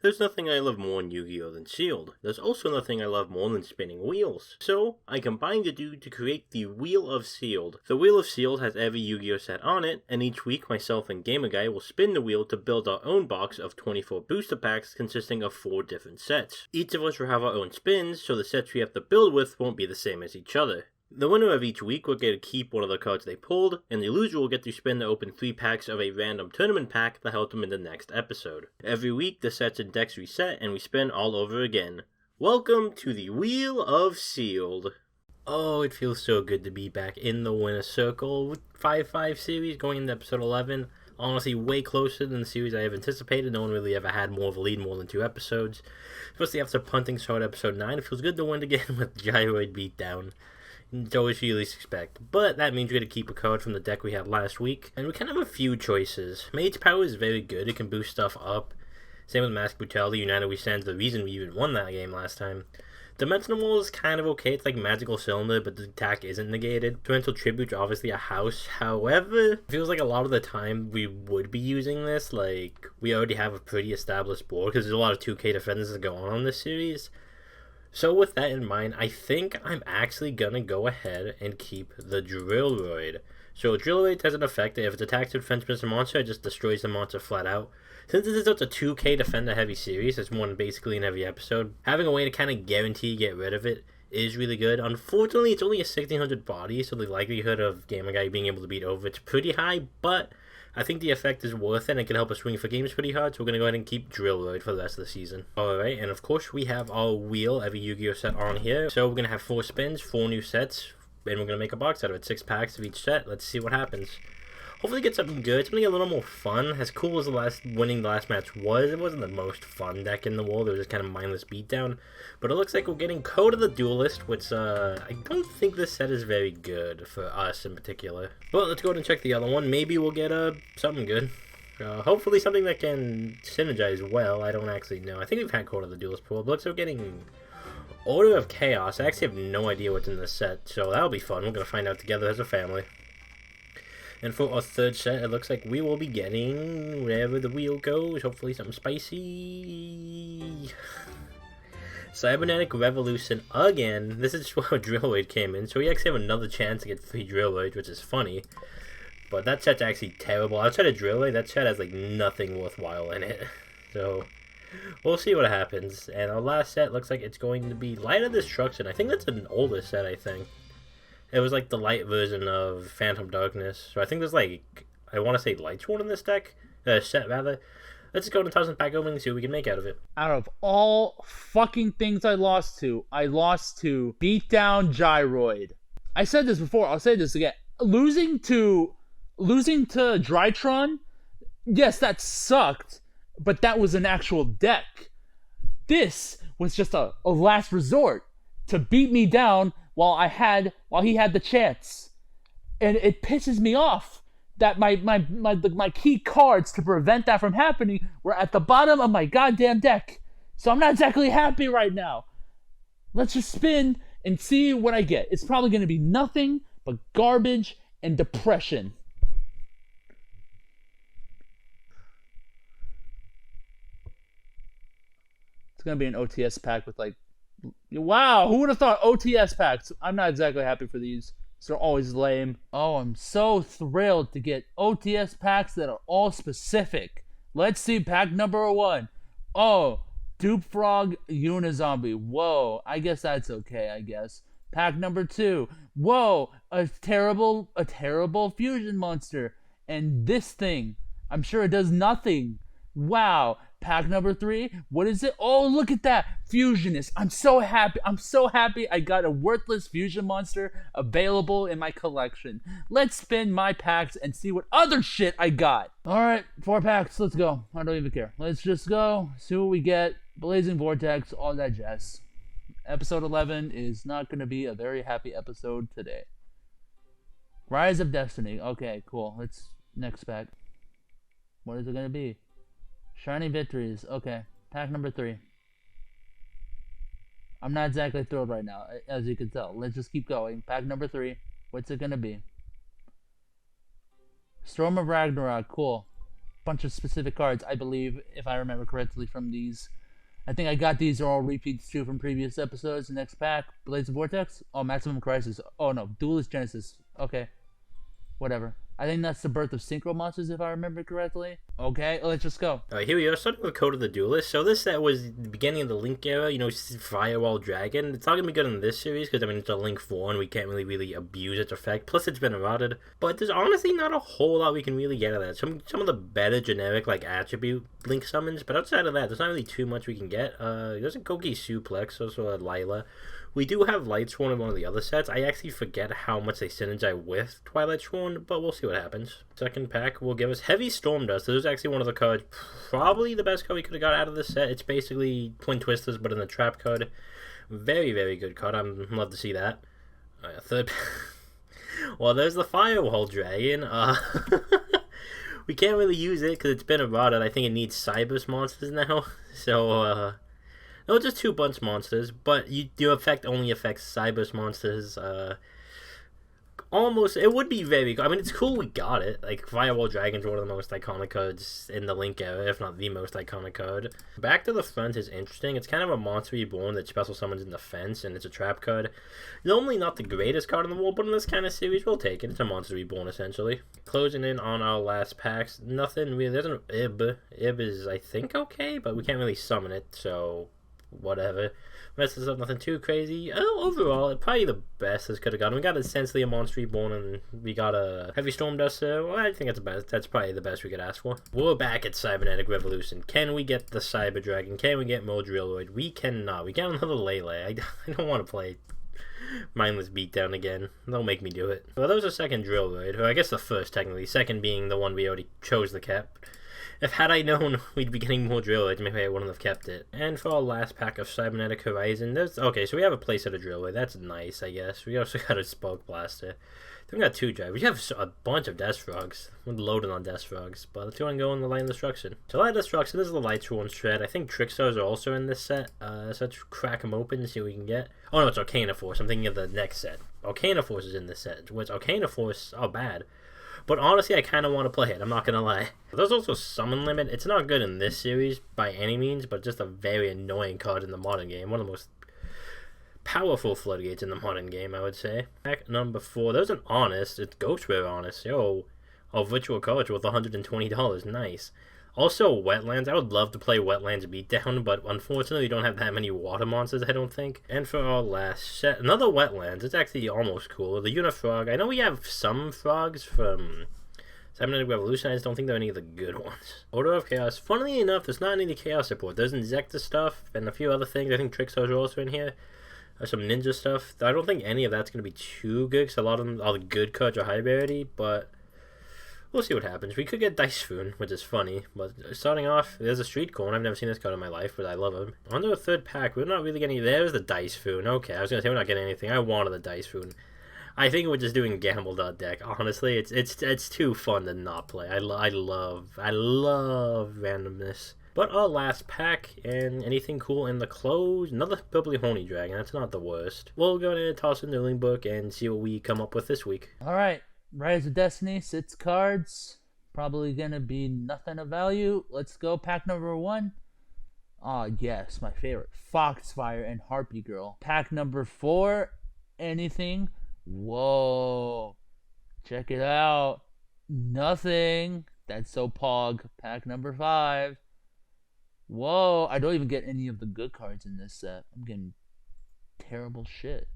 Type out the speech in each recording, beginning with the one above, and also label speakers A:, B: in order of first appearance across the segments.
A: There's nothing I love more in Yu-Gi-Oh! Than Sealed. There's also nothing I love more than spinning wheels. So, I combined the two to create the Wheel of Sealed. The Wheel of Sealed has every Yu-Gi-Oh! Set on it, and each week myself and GamerGuy will spin the wheel to build our own box of 24 booster packs consisting of 4 different sets. Each of us will have our own spins, so the sets we have to build with won't be the same as each other. The winner of each week will get to keep one of the cards they pulled, and the loser will get to spin to open 3 packs of a random tournament pack that helped them in the next episode. Every week, the sets and decks reset, and we spin all over again. Welcome to the Wheel of Sealed. Oh, it feels so good to be back in the winner's circle with 5-5 series going into episode 11. Honestly, way closer than the series I have anticipated. No one really ever had more of a lead more than 2 episodes. Especially after punting start episode 9, it feels good to win again with Gyroid Beatdown. It's always what you least expect, but that means we get to keep a card from the deck we had last week, and we kind of have a few choices. Mage's Power is very good, it can boost stuff up. Same with Mask Brutality, United We Stand, the reason we even won that game last time. Dimensional Wall is kind of okay, it's like Magical Cylinder, but the attack isn't negated. Torrential Tribute's obviously a house, however, it feels like a lot of the time we would be using this, like, we already have a pretty established board, because there's a lot of 2K defenders that go on this series. So with that in mind, I think I'm actually gonna go ahead and keep the Drillroid. So Drillroid has an effect that if it attacks a defense monster, it just destroys the monster flat out. Since this is such a 2K defender heavy series, it's one basically in every episode, having a way to kind of guarantee you get rid of it is really good. Unfortunately, it's only a 1600 body, so the likelihood of GamerGuy being able to beat over it's pretty high, but I think the effect is worth it and it can help us swing for games pretty hard, so we're going to go ahead and keep Drillroid for the rest of the season. Alright, and of course we have our wheel, every Yu-Gi-Oh! Set on here. So we're going to have 4 spins, 4 new sets, and we're going to make a box out of it. 6 packs of each set. Let's see what happens. Hopefully get something good, something a little more fun. As cool as winning the last match was, it wasn't the most fun deck in the world. It was just kind of mindless beatdown. But it looks like we're getting Code of the Duelist, which I don't think this set is very good for us in particular. But let's go ahead and check the other one. Maybe we'll get something good. Hopefully something that can synergize well. I don't actually know. I think we've had Code of the Duelist before. But looks like we're getting Order of Chaos. I actually have no idea what's in this set, so that'll be fun. We're going to find out together as a family. And for our third set, it looks like we will be getting, wherever the wheel goes, hopefully something spicy. Cybernetic Revolution again. This is where Drillroid came in, so we actually have another chance to get 3 Drillroids, which is funny. But that set's actually terrible. Outside of Drillroid, that set has like nothing worthwhile in it. So we'll see what happens. And our last set looks like it's going to be Light of Destruction. I think that's an older set, I think. It was like the light version of Phantom Darkness. So I think there's like, I want to say Lightsworn in this deck. Set rather. Let's just go to 1,000 pack opening and see what we can make out of it.
B: Out of all fucking things I lost to Beatdown Gyroid. I said this before, I'll say this again. Losing to Drytron, yes, that sucked, but that was an actual deck. This was just a last resort to beat me down while he had the chance. And it pisses me off that my key cards to prevent that from happening were at the bottom of my goddamn deck. So I'm not exactly happy right now. Let's just spin and see what I get. It's probably going to be nothing but garbage and depression. It's going to be an OTS pack with like, wow, who would have thought OTS packs? I'm not exactly happy for these. They're always lame. Oh, I'm so thrilled to get OTS packs that are all specific. Let's see pack number 1. Oh, Dupe Frog Unizombie. Whoa, I guess that's okay, I guess. Pack number 2. Whoa, a terrible fusion monster. And this thing, I'm sure it does nothing. Wow. Pack number 3. What is it? Oh, look at that. Fusionist. I'm so happy. I got a worthless fusion monster available in my collection. Let's spin my packs and see what other shit I got. Alright, 4 packs. Let's go. I don't even care. Let's just go. See what we get. Blazing Vortex. All that jazz. Episode 11 is not going to be a very happy episode today. Rise of Destiny. Okay, cool. Let's next pack. What is it going to be? Shining Victories. Okay. Pack number 3. I'm not exactly thrilled right now, as you can tell. Let's just keep going. Pack number 3. What's it gonna be? Storm of Ragnarok. Cool. bunch of specific cards, I believe, if I remember correctly from these. I think I got these are all repeats too from previous episodes. The next pack, Blades of Vortex. Oh, Maximum Crisis. Oh no, Duelist Genesis. Okay, whatever. I think that's the birth of Synchro Monsters, if I remember correctly. Okay, let's just go.
A: Alright, here we are, starting with Code of the Duelist. So this set was the beginning of the Link era, you know, Firewall Dragon. It's not going to be good in this series, because, I mean, it's a Link 4, and we can't really abuse its effect. Plus, it's been eroded. But there's honestly not a whole lot we can really get out of that. Some of the better generic, like, attribute Link summons, but outside of that, there's not really too much we can get. There's a Koki Suplex, also a Lila. We do have Light Sworn in one of the other sets. I actually forget how much they synergize with Twilight Sworn, but we'll see what happens. Second pack will give us Heavy Storm Dust. This is actually one of the cards, probably the best card we could have got out of this set. It's basically Twin Twisters, but in the trap card. Very, very good card. I'd love to see that. Third well, there's the Firewall Dragon. We can't really use it because it's been eroded. I think it needs Cybers monsters now. So, no, just 2 bunch monsters, but your effect only affects Cybers monsters. Almost, it would be very good. I mean, it's cool we got it. Like, Firewall Dragon's one of the most iconic cards in the Link era, if not the most iconic card. Back to the Front is interesting. It's kind of a monster reborn that special summons in defense, and it's a trap card. Normally not the greatest card in the world, but in this kind of series, we'll take it. It's a monster reborn, essentially. Closing in on our last packs, nothing really. There's an Ib. Ib is, I think, okay, but we can't really summon it, so whatever. Rest of nothing too crazy. Overall, probably the best this could have gotten. We got essentially a monster reborn, and we got a Heavy Storm Dust. Well, I think that's the best. That's probably the best we could ask for. We're back at Cybernetic Revolution. Can we get the Cyber Dragon? Can we get Modrilloid? We cannot. We got another Lele. I don't want to play Mindless Beatdown again. Don't make me do it. Well, that was a second Drillroid, or I guess the first technically. Second being the one we already chose the cap. If had I known we'd be getting more Drillroids, maybe I wouldn't have kept it. And for our last pack of Cybernetic Horizon, okay, so we have a playset of Drillroid. That's nice, I guess. We also got a Spark Blaster. Then we got 2 drivers. We have a bunch of Death Frogs. We're loaded on Death Frogs, but let's go and go in the Light of Destruction. So Light of Destruction, this is the Light Sworn Shred. I think Trickstars are also in this set. So let's crack them open and see what we can get. Oh no, it's Arcana Force. I'm thinking of the next set. Arcana Force is in this set, which Arcana Force are bad. But honestly, I kind of want to play it, I'm not going to lie. There's also Summon Limit. It's not good in this series by any means, but just a very annoying card in the modern game. One of the most powerful floodgates in the modern game, I would say. Pack number 4. There's an Honest. It's Ghostware Honest. Yo, a virtual card worth $120. Nice. Also, Wetlands. I would love to play Wetlands Beatdown, but unfortunately, we don't have that many water monsters, I don't think. And for our last set, another Wetlands. It's actually almost cool. The Unifrog. I know we have some frogs from Cybernetic Revolution. I just don't think they're any of the good ones. Order of Chaos. Funnily enough, there's not any Chaos support. There's Insecta stuff and a few other things. I think Trickstars are also in here. There's some Ninja stuff. I don't think any of that's going to be too good, because a lot of them, all the good cards are high rarity, but we'll see what happens. We could get Dice Spoon, which is funny, but starting off, there's a Street Corn. I've never seen this card in my life, but I love him. On to the third pack, we're not really getting... There's the Dice Spoon. Okay, I was going to say we're not getting anything. I wanted the Dice Spoon. I think we're just doing Gamble.deck. Honestly, it's too fun to not play. I love randomness. But our last pack, and anything cool in the close, another Purpley Horny Dragon. That's not the worst. We'll go ahead and toss in the Link Book and see what we come up with this week.
B: Alright. Rise of Destiny, 6 cards. Probably gonna be nothing of value. Let's go. Pack number 1. Ah, yes, my favorite. Foxfire and Harpy Girl. Pack number 4. Anything. Whoa. Check it out. Nothing. That's so pog. Pack number 5. Whoa. I don't even get any of the good cards in this set. I'm getting terrible shit.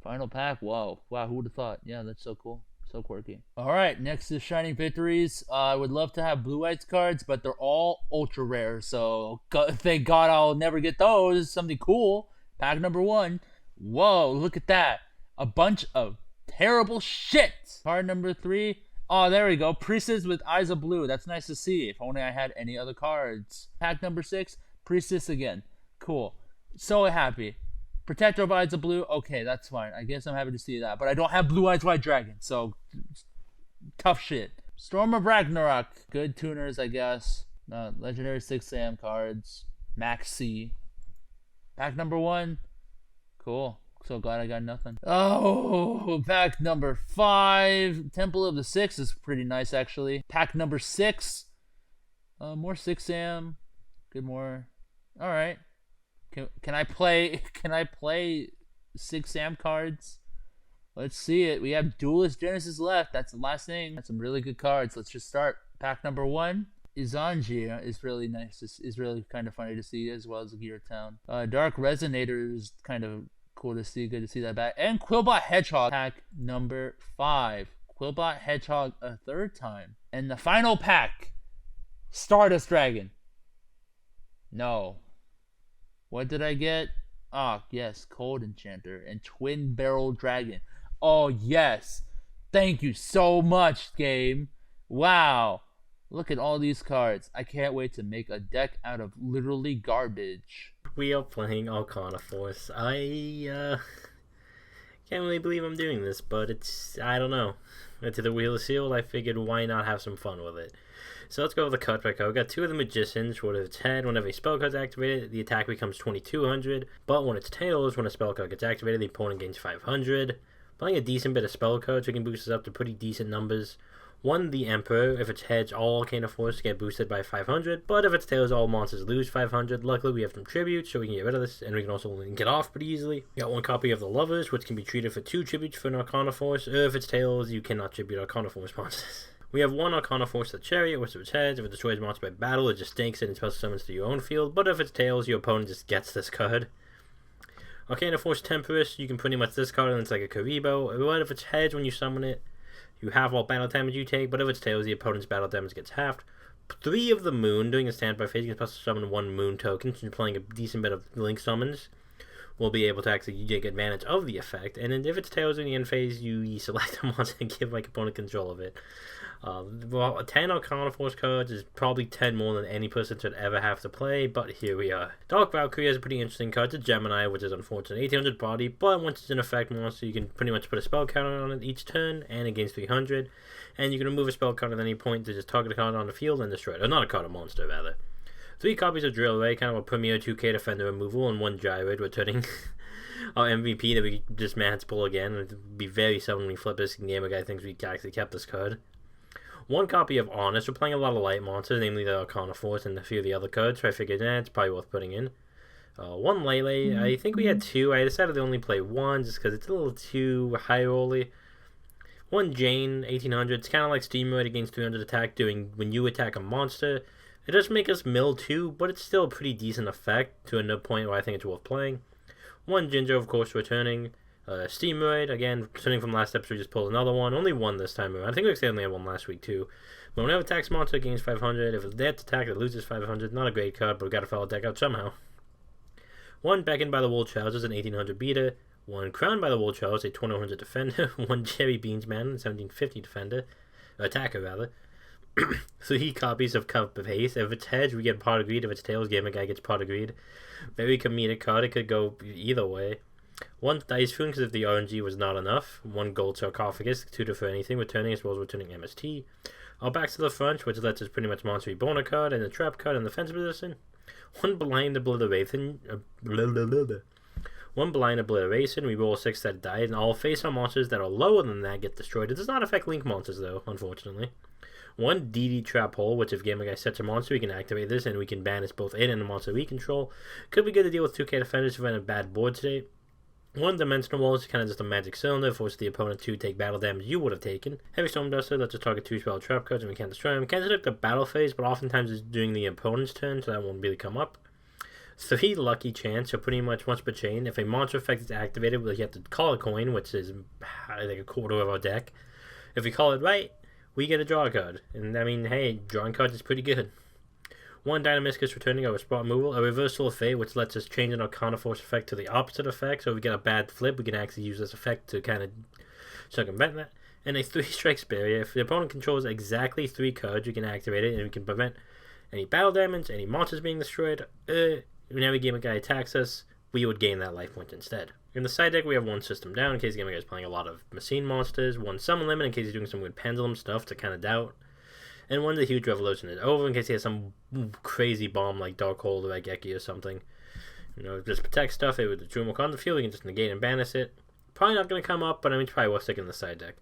B: Final pack. Whoa. Wow, who would have thought? Yeah, that's so cool. So quirky. Alright, next is Shining Victories. I would love to have Blue Eyes cards, but they're all ultra rare. So thank God I'll never get those. Something cool. Pack number 1. Whoa, look at that. A bunch of terrible shit. Card number 3. Oh, there we go. Priestess with Eyes of Blue. That's nice to see. If only I had any other cards. Pack number 6. Priestess again. Cool. So happy. Protector of Eyes of Blue, okay, that's fine. I guess I'm happy to see that. But I don't have Blue Eyes White Dragon, so tough shit. Storm of Ragnarok, good tuners, I guess. Legendary 6am cards. Max C. Pack number 1, cool. so glad I got nothing. Oh, pack number 5. Temple of the Six is pretty nice, actually. Pack number 6. More 6am. Good more. All right. Can I play? Can I play 6am cards? Let's see it. We have Duelist Genesis left. That's the last thing. That's some really good cards. Let's just start. Pack number 1. Izanji is really nice. Is really kind of funny to see, as well as Gear Town. Dark Resonator is kind of cool to see. Good to see that back. And Quillbot Hedgehog, pack number 5. Quillbot Hedgehog a third time. And the final pack, Stardust Dragon. No. What did I get? Ah, yes, Cold Enchanter and Twin Barrel Dragon. Oh, yes. Thank you so much, game. Wow. Look at all these cards. I can't wait to make a deck out of literally garbage.
A: We are playing Arcana Force. I can't really believe I'm doing this, but I don't know. To the Wheel of Sealed, I figured why not have some fun with it. So let's go with the card by card. We got 2 of the Magicians. What if it's head? Whenever a spell card is activated, the attack becomes 2200. But when it's tails, when a spell card gets activated, the opponent gains 500. Playing a decent bit of spell cards, we can boost this up to pretty decent numbers. 1, the Emperor. If it's heads, all Arcana Force get boosted by 500. But if it's tails, all monsters lose 500. Luckily, we have some tributes, so we can get rid of this. And we can also link it off pretty easily. We got 1 copy of the Lovers, which can be treated for 2 tributes for an Arcana Force. Or if it's tails, you cannot tribute Arcana Force monsters. We have 1 Arcana Force, the Chariot, which if it's heads, if it destroys monsters by battle, it just stinks and it special summons to your own field. But if it's tails, your opponent just gets this card. Arcana Force Temperance, you can pretty much discard it and it's like a Karibo. But if it's heads, when you summon it, you halve all battle damage you take, but if it's tails, the opponent's battle damage gets halved. 3 of the Moon, doing a standby phase, you can special summon 1 Moon token, since you're playing a decent bit of Link summons. We'll be able to actually take advantage of the effect, and then if it's tails in the end phase, you select a monster and give like opponent control of it. 10 Arcana Force cards is probably 10 more than any person should ever have to play, but here we are. Dark Valkyrie is a pretty interesting card. It's a Gemini, which is unfortunate 1800 body, but once it's an effect monster, you can pretty much put a spell counter on it each turn, and it gains 300, and you can remove a spell card at any point to just target a card on the field and destroy it. Or not a card, a monster, rather. 3 copies of Drill Ray, kind of a premier 2k defender removal, and 1 Gyroid, returning our MVP that we just managed to pull again. It would be very seldom we flip this, and GamerGuy thinks we actually kept this card. 1 copy of Honest. We're playing a lot of light monsters, namely the Arcana Force and a few of the other cards, so I figured, it's probably worth putting in. 1 Lele. I think we had 2. I decided to only play 1 just because it's a little too high rolly. 1 Jane, 1800. It's kind of like Steamer. It gains 300 attack doing when you attack a monster. It does make us mill 2, but it's still a pretty decent effect to a point where I think it's worth playing. 1 Ginger, of course, returning. Steameroid, again, returning from last episode, we just pulled another one. Only 1 this time around. I think we actually only had 1 last week, too. But whenever it attacks monster, it gains 500. If it's dead to attack, it loses 500. Not a great card, but we got to follow the deck out somehow. 1 Beckoned by the Wool Trousers, an 1800 beater. 1 Crowned by the Wool Trousers, a 2100 defender. 1 Cherry Beans Man, a 1750 defender. Attacker, rather. 3 copies of Cup of Haste. If it's heads, we get Pot of Greed. If it's tails, GamerGuy gets Pot of Greed. Very comedic card. It could go either way. 1 Dice Rune, because if the RNG was not enough. 1 Gold Sarcophagus, 2 for anything, returning as well as returning MST. Our backs to the front, which lets us pretty much Monster Reborn a card, and a Trap card in the defensive position. 1 Blind Obliteration. 1 Blind Obliteration, we roll a 6-sided die, and all face-on monsters that are lower than that get destroyed. It does not affect Link monsters, though, unfortunately. 1 DD Trap Hole, which if GamerGuy sets a monster, we can activate this, and we can banish both it and the monster we control. Could be good to deal with 2k defenders if we're in a bad board state. 1 Dimensional Wall is kind of just a magic cylinder, forces the opponent to take battle damage you would have taken. Heavy Storm Duster lets us target 2 spell trap cards and we can't destroy them. Can't detect the battle phase, but oftentimes it's during the opponent's turn, so that won't really come up. 3 Lucky Chance, so pretty much once per chain. If a monster effect is activated, you have to call a coin, which is I think a quarter of our deck. If we call it right, we get a draw card. And I mean, hey, drawing cards is pretty good. 1 Dynamiscus returning our spot removal, a Reversal of Fate, which lets us change an Arcana Force effect to the opposite effect, so if we get a bad flip, we can actually use this effect to kind of circumvent that. And a 3 Strikes Barrier. If the opponent controls exactly 3 cards, we can activate it, and we can prevent any battle damage, any monsters being destroyed. Whenever GamerGuy attacks us, we would gain that life point instead. In the side deck, we have 1 System Down, in case GamerGuy is playing a lot of machine monsters, 1 Summon Limit, in case he's doing some weird pendulum stuff to kind of doubt. And 1 The Huge Revolution is over, in case he has some crazy bomb like Dark Hole or Raigeki or something. Just protect stuff. It with the True on the field, you can just negate and banish it. Probably not going to come up, but I mean, it's probably worth sticking in the side deck.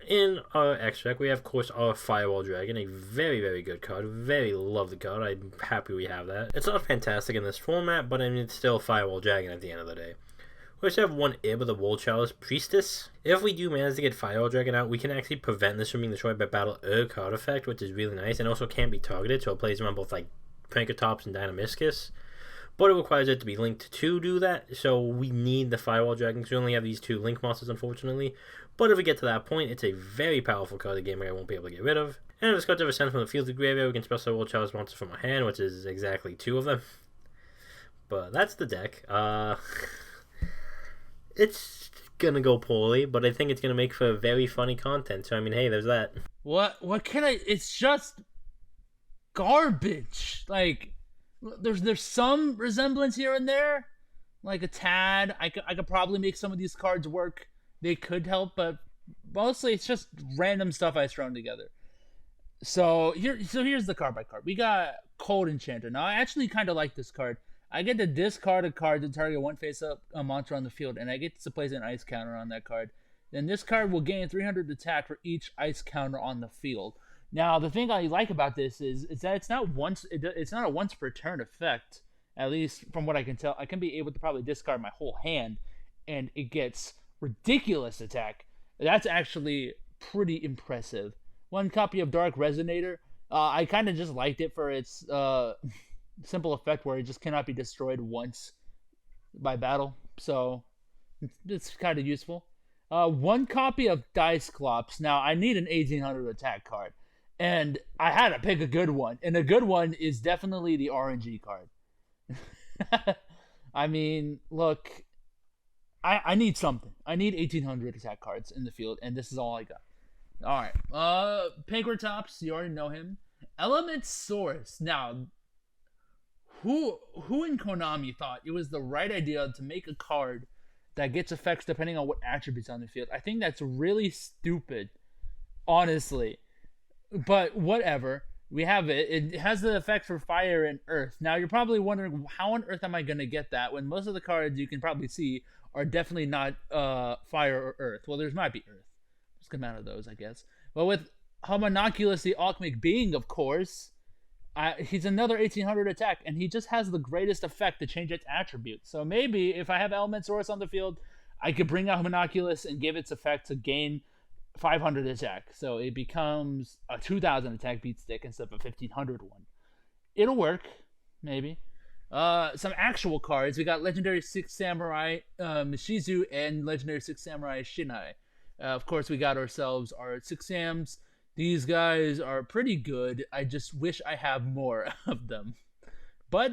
A: In our extract, we have, of course, our Firewall Dragon, a very, very good card. Very love the card. I'm happy we have that. It's not fantastic in this format, but I mean, it's still Firewall Dragon at the end of the day. We also have one Ib of the Wool Chalice Priestess. If we do manage to get Firewall Dragon out, we can actually prevent this from being destroyed by battle card effect, which is really nice, and also can't be targeted, so it plays them on both like Prankertops and Dynamiscus. But it requires it to be linked to do that, so we need the Firewall Dragon, because we only have these 2 link monsters, unfortunately. But if we get to that point, it's a very powerful card the GamerGuy won't be able to get rid of. And if this card's ever sent from the field to graveyard, we can special Wool Chalice monster from our hand, which is exactly 2 of them. But that's the deck. It's gonna go poorly, but I think it's gonna make for very funny content, so I mean, hey, there's that.
B: What can I... It's just garbage. Like... There's some resemblance here and there, like a tad. I could probably make some of these cards work. They could help, but mostly it's just random stuff I thrown together. So here's the card by card. We got Cold Enchanter. Now I actually kind of like this card. I get to discard a card to target one face-up monster on the field, and I get to place an ice counter on that card. Then this card will gain 300 attack for each ice counter on the field. Now, the thing I like about this is that it's not a once per turn effect, at least from what I can tell. I can be able to probably discard my whole hand, and it gets ridiculous attack. That's actually pretty impressive. One copy of Dark Resonator. I kind of just liked it for its simple effect where it just cannot be destroyed once by battle, so it's kind of useful. One copy of Dice Clops. Now, I need an 1800 attack card. And I had to pick a good one. And a good one is definitely the RNG card. I mean, look, I need something. I need 1800 attack cards in the field, and this is all I got. Alright. Prankertops, you already know him. Element Source. Now, who in Konami thought it was the right idea to make a card that gets effects depending on what attributes on the field? I think that's really stupid, honestly. But whatever, we have it. It has the effect for fire and earth. Now you're probably wondering, how on earth am I going to get that when most of the cards you can probably see are definitely not fire or earth? Well, there might be earth. Just come out of those, I guess. But with Homunculus, the Alchemic Being, of course, he's another 1800 attack, and he just has the greatest effect to change its attributes. So maybe if I have Element Source on the field, I could bring out Homunculus and give its effect to gain 500 attack, so it becomes a 2000 attack beat stick instead of a 1500 one. It'll work, maybe. Some actual cards. We got Legendary 6 Samurai Mishizu and Legendary 6 Samurai Shinai. Of course, we got ourselves our 6 Sams. These guys are pretty good. I just wish I have more of them, but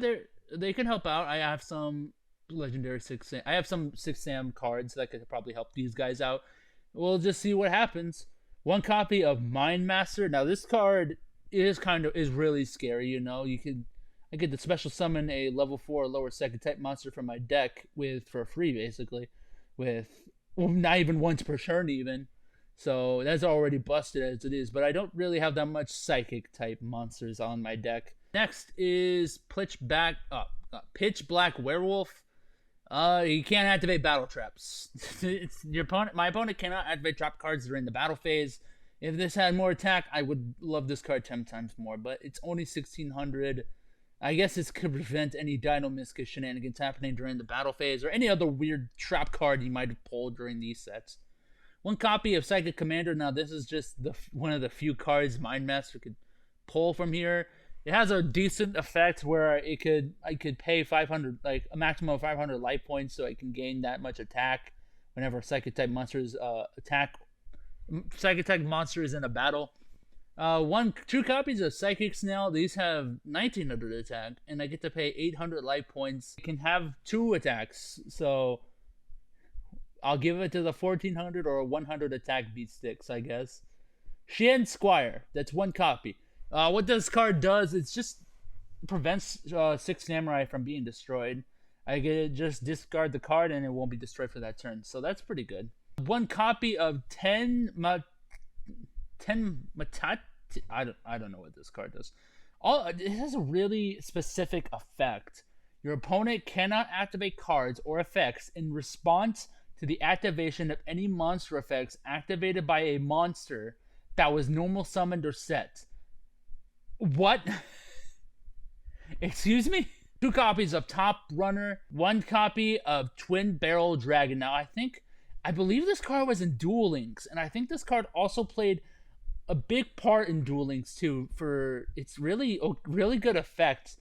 B: they can help out. I have some Legendary 6 Sam. I have some 6 Sam cards that could probably help these guys out. We'll just see what happens. One copy of Mind Master. Now this card is really scary. You know, I get to special summon a level 4 lower second type monster from my deck for free, basically, not even once per turn even. So that's already busted as it is. But I don't really have that much psychic type monsters on my deck. Next is Pitch Black Werewolf. You can't activate battle traps. My opponent cannot activate trap cards during the battle phase. If this had more attack, I would love this card 10 times more, but it's only 1600. I guess this could prevent any Dino-Miscus shenanigans happening during the battle phase, or any other weird trap card you might have pulled during these sets. One copy of Psychic Commander. Now this is just one of the few cards Mind Master could pull from here. It has a decent effect where I could pay 500, like a maximum of 500 life points, so I can gain that much attack whenever Psychic type monsters Psychic type monster is in a battle. Two copies of Psychic Snail. These have 1900 attack, and I get to pay 800 life points. I can have 2 attacks, so I'll give it to the 1400 or 100 attack beat sticks, I guess. Shien Squire. That's one copy. What this card does, it just prevents 6 Samurai from being destroyed. I can just discard the card and it won't be destroyed for that turn. So that's pretty good. One copy of 10 Matat. I don't know what this card does. It has a really specific effect. Your opponent cannot activate cards or effects in response to the activation of any monster effects activated by a monster that was normal summoned or set. What? Excuse me? 2 copies of Top Runner, 1 copy of Twin Barrel Dragon. Now, I believe this card was in Duel Links, and I think this card also played a big part in Duel Links too, for its really good effect,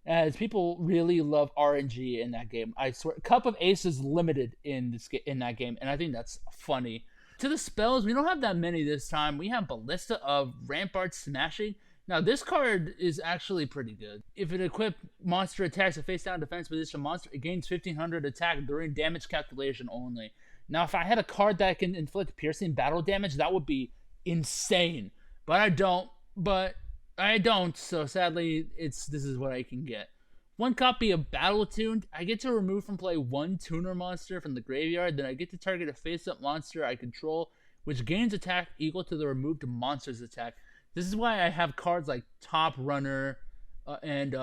B: as people really love RNG in that game. I swear, Cup of Aces limited in that game, and I think that's funny. To the spells, we don't have that many this time. We have Ballista of Rampart Smashing. Now, this card is actually pretty good. If an equipped monster attacks a face-down defense position monster, it gains 1500 attack during damage calculation only. Now, if I had a card that can inflict piercing battle damage, that would be insane. But I don't. So sadly, this is what I can get. 1 copy of Battle Tuned. I get to remove from play 1 tuner monster from the graveyard. Then I get to target a face-up monster I control, which gains attack equal to the removed monster's attack. This is why I have cards like Top Runner and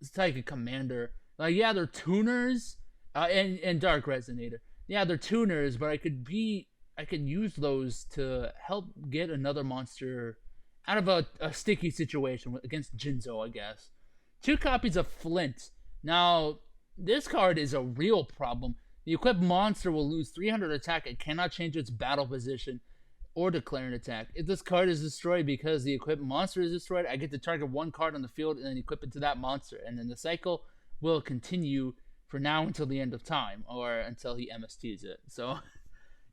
B: Psychic Commander. Yeah, they're tuners, and Dark Resonator. Yeah, they're tuners, but I could use those to help get another monster out of a sticky situation against Jinzo, I guess. 2 copies of Flint. Now, this card is a real problem. The equipped monster will lose 300 attack and cannot change its battle position or declare an attack. If this card is destroyed because the equipped monster is destroyed, I get to target 1 card on the field and then equip it to that monster. And then the cycle will continue for now until the end of time, or until he MSTs it. So,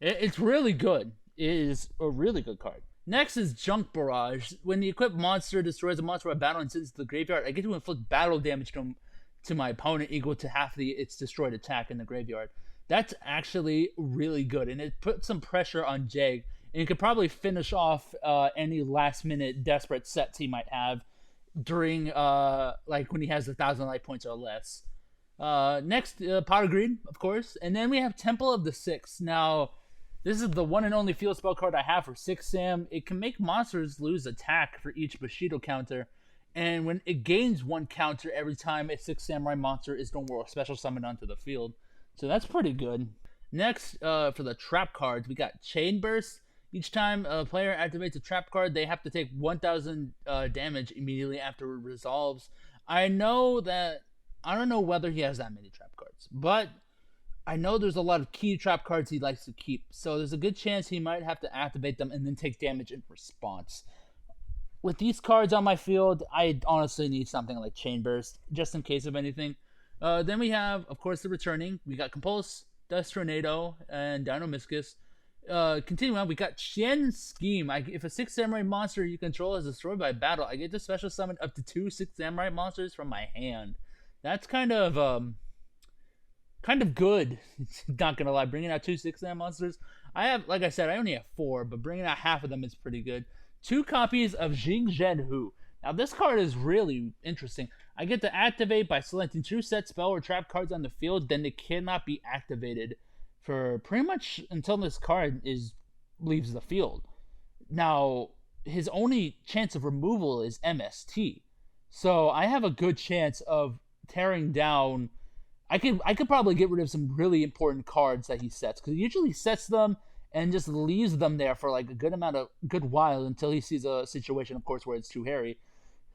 B: it's really good. It is a really good card. Next is Junk Barrage. When the equipped monster destroys a monster by battle and sends it to the graveyard, I get to inflict battle damage to my opponent equal to half its destroyed attack in the graveyard. That's actually really good, and it puts some pressure on Jeg, and it could probably finish off any last-minute desperate sets he might have during, when he has 1,000 life points or less. Next, Pot of Greed, of course, and then we have Temple of the Six. Now, this is the one and only field spell card I have for 6 Sam. It can make monsters lose attack for each Bushido counter, and when it gains 1 counter every time a 6 Samurai monster is no more special summoned onto the field. So that's pretty good. Next, for the trap cards, we got Chain Burst. Each time a player activates a trap card, they have to take 1,000 damage immediately after it resolves. I don't know whether he has that many trap cards, but I know there's a lot of key trap cards he likes to keep, so there's a good chance he might have to activate them and then take damage in response. With these cards on my field, I honestly need something like Chain Burst, just in case of anything. Then we have, of course, the returning. We got Compulse, Dust Tornado, and Dino-Miscus. Continuing on, we got Shien Scheme. If a 6 Samurai monster you control is destroyed by battle, I get to special summon up to 2 6 Samurai monsters from my hand. That's kind of good. Not gonna lie, bringing out 2 6 Samurai monsters. I only have 4, but bringing out half of them is pretty good. 2 copies of Jing Zhen Hu. Now this card is really interesting. I get to activate by selecting 2 set spell or trap cards on the field, then they cannot be activated for pretty much until this card leaves the field. Now, his only chance of removal is MST. So I have a good chance of tearing down. I could probably get rid of some really important cards that he sets, because he usually sets them and just leaves them there for like a good while until he sees a situation, of course, where it's too hairy.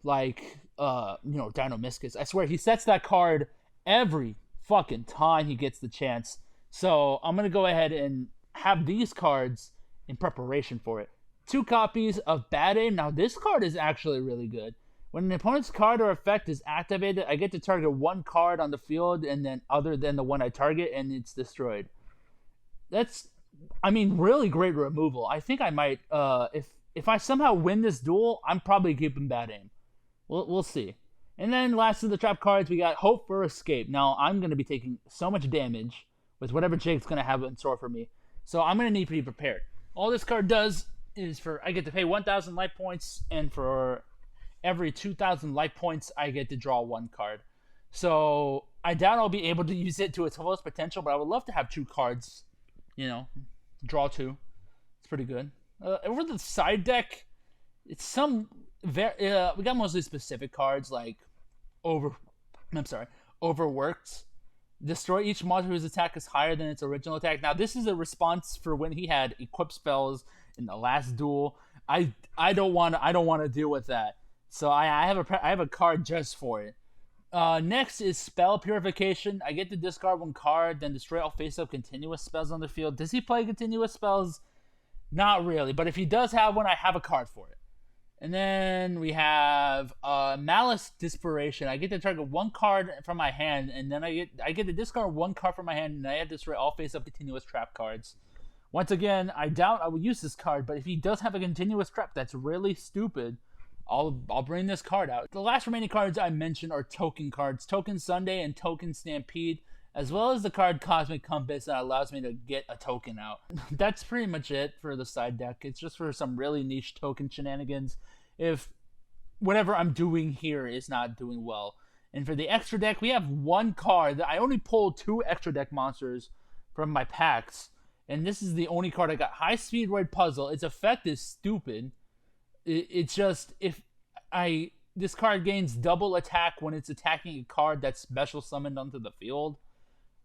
B: Like, Dino-Miscus. I swear, he sets that card every fucking time he gets the chance. So I'm going to go ahead and have these cards in preparation for it. 2 copies of Bad Aim. Now, this card is actually really good. When an opponent's card or effect is activated, I get to target 1 card on the field, and then other than the one I target, and it's destroyed. That's, really great removal. I think I might, if I somehow win this duel, I'm probably keeping Bad Aim. We'll see. And then last of the trap cards, we got Hope for Escape. Now, I'm going to be taking so much damage with whatever Jake's going to have in store for me. So I'm going to need to be prepared. All this card does is I get to pay 1,000 life points, and for every 2,000 life points, I get to draw 1 card. So I doubt I'll be able to use it to its fullest potential, but I would love to have 2 cards, draw 2. It's pretty good. Over the side deck, it's we got mostly specific cards like overworked. Destroy each monster whose attack is higher than its original attack. Now, this is a response for when he had equipped spells in the last duel. I don't want to deal with that. So I have a card just for it. Next is Spell Purification. I get to discard one card, then destroy all face-up continuous spells on the field. Does he play continuous spells? Not really, but if he does have one, I have a card for it. And then we have Malice Desperation. I get to target one card from my hand, and then I get to discard one card from my hand, and I have to destroy all face-up continuous trap cards. Once again, I doubt I will use this card, but if he does have a continuous trap that's really stupid, I'll bring this card out. The last remaining cards I mentioned are token cards, Token Sunday and Token Stampede, as well as the card Cosmic Compass that allows me to get a token out. That's pretty much it for the side deck. It's just for some really niche token shenanigans if whatever I'm doing here is not doing well. And for the extra deck, we have one card that I only pulled 2 extra deck monsters from my packs, and this is the only card I got. High Speed Raid Puzzle. Its effect is stupid. It's just this card gains double attack when it's attacking a card that's special summoned onto the field.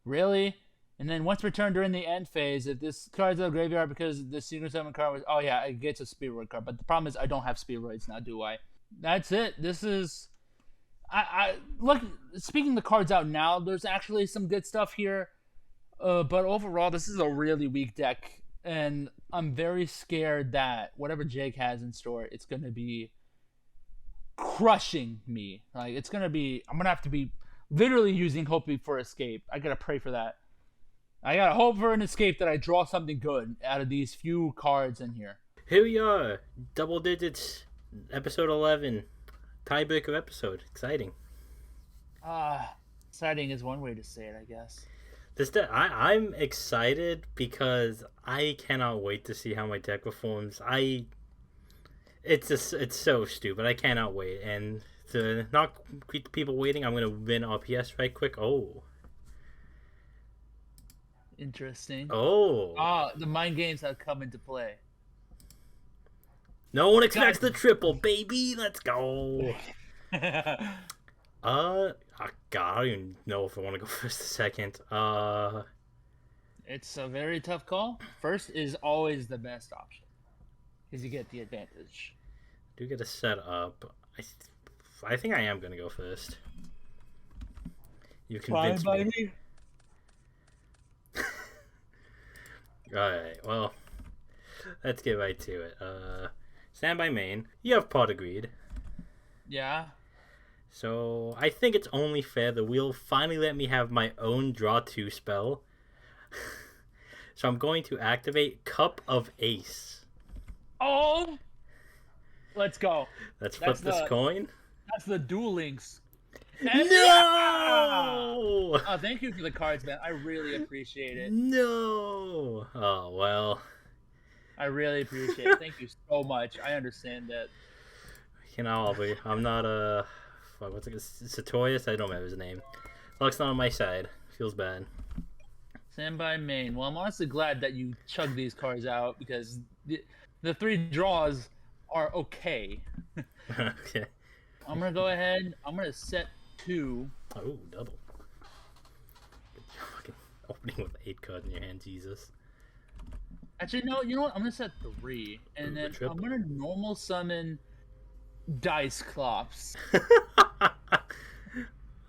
B: Really? And then once returned during the end phase, if this card's in the graveyard because the secret summon card was, oh yeah, it gets a Speedroid card. But the problem is I don't have Speedroids now, do I? That's it. This is, I look. Speaking the cards out now, there's actually some good stuff here, but overall, this is a really weak deck. And I'm very scared that whatever Jake has in store, it's going to be crushing me. Like, I'm going to have to be literally using Hope for Escape. I got to pray for that. I got to hope for an escape that I draw something good out of these few cards in here.
A: Here we are. Double digits. Episode 11. Tiebreaker episode. Exciting.
B: Exciting is one way to say it, I guess.
A: I'm excited because I cannot wait to see how my deck performs. It's so stupid. I cannot wait. And to not keep people waiting, I'm gonna win RPS right quick. Oh,
B: interesting.
A: Oh,
B: the mind games have come into play.
A: No one expects the triple, baby. Let's go. God, I don't even know if I want to go first or second.
B: It's a very tough call. First is always the best option because you get the advantage.
A: Do get a set up. I think I am gonna go first. You convinced me. Alright, well, let's get right to it. Standby main. You have Pot Agreed.
B: Yeah.
A: So, I think it's only fair the wheel finally let me have my own draw 2 spell. So I'm going to activate Cup of Ace.
B: Oh! Let's go.
A: Let's flip this coin.
B: That's the Duel Links.
A: No!
B: Oh, thank you for the cards, man. I really appreciate it.
A: No! Oh, well.
B: I really appreciate it. Thank you so much. I understand that.
A: You know, I'm not a... What's it? Sartorius? I don't remember his name. Luck's not on my side. Feels bad.
B: Standby main. Well, I'm honestly glad that you chugged these cards out because the 3 draws are okay.
A: Okay.
B: I'm going to go ahead. I'm going to set 2.
A: Oh, double. Fucking opening with 8 cards in your hand, Jesus.
B: Actually, no, you know what? I'm going to set 3. And then I'm going to normal summon Dice Clops.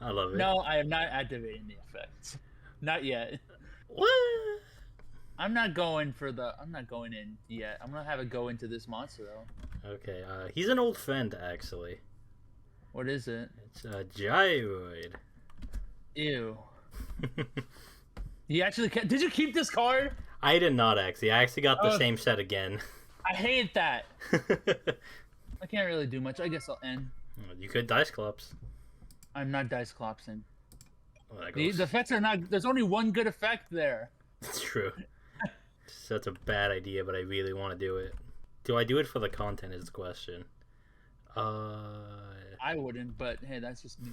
A: I love it.
B: No, I am not activating the effect. Not yet.
A: What?
B: I'm not going in yet. I'm gonna have it go into this monster though.
A: Okay, he's an old friend actually.
B: What is it?
A: It's a Gyroid.
B: Ew. You actually did you keep this card?
A: I did not actually. I actually got the same set again.
B: I hate that. I can't really do much. I guess I'll end.
A: You could Dice Clops.
B: I'm not Dice Clopsing.
A: Well,
B: the effects are not. There's only one good effect there.
A: That's true. So that's a bad idea, but I really want to do it. Do I do it for the content is the question.
B: I wouldn't, but hey, that's just me.